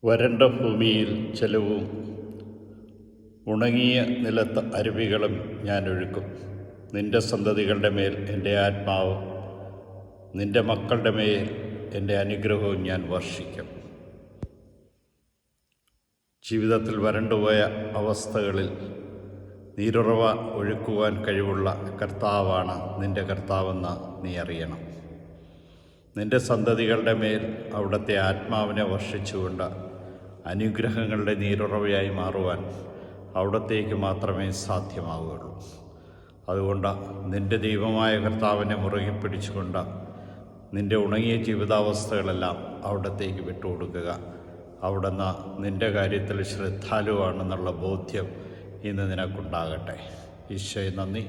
വരണ്ട ഭൂമിയിൽ ജലവും ഉണങ്ങിയ നിലത്ത് അരുവികളും ഞാൻ ഒഴുക്കും. നിന്റെ സന്തതികളുടെ മേൽ എൻ്റെ ആത്മാവും നിന്റെ മക്കളുടെ മേൽ എൻ്റെ അനുഗ്രഹവും ഞാൻ വർഷിക്കും. ജീവിതത്തിൽ വരണ്ടുപോയ അവസ്ഥകളിൽ നീരുറവ ഒഴുക്കുവാൻ കഴിവുള്ള കർത്താവാണ് നിന്റെ കർത്താവെന്ന് നീ അറിയണം. നിന്റെ സന്തതികളുടെ മേൽ അവിടുത്തെ ആത്മാവിനെ വർഷിച്ചുകൊണ്ട് അനുഗ്രഹങ്ങളുടെ നീരുറവയായി മാറുവാൻ അവിടത്തേക്ക് മാത്രമേ സാധ്യമാവുകയുള്ളൂ. അതുകൊണ്ട് നിന്റെ ദൈവമായ കർത്താവിനെ മുറുകെ പിടിച്ചുകൊണ്ട് നിന്റെ ഉണങ്ങിയ ജീവിതാവസ്ഥകളെല്ലാം അവിടത്തേക്ക് വിട്ടുകൊടുക്കുക. അവിടുന്ന് നിന്റെ കാര്യത്തിൽ ശ്രദ്ധാലുവാണെന്നുള്ള ബോധ്യം ഇന്ന് നിനക്കുണ്ടാകട്ടെ. ഈശോയെ നന്ദി.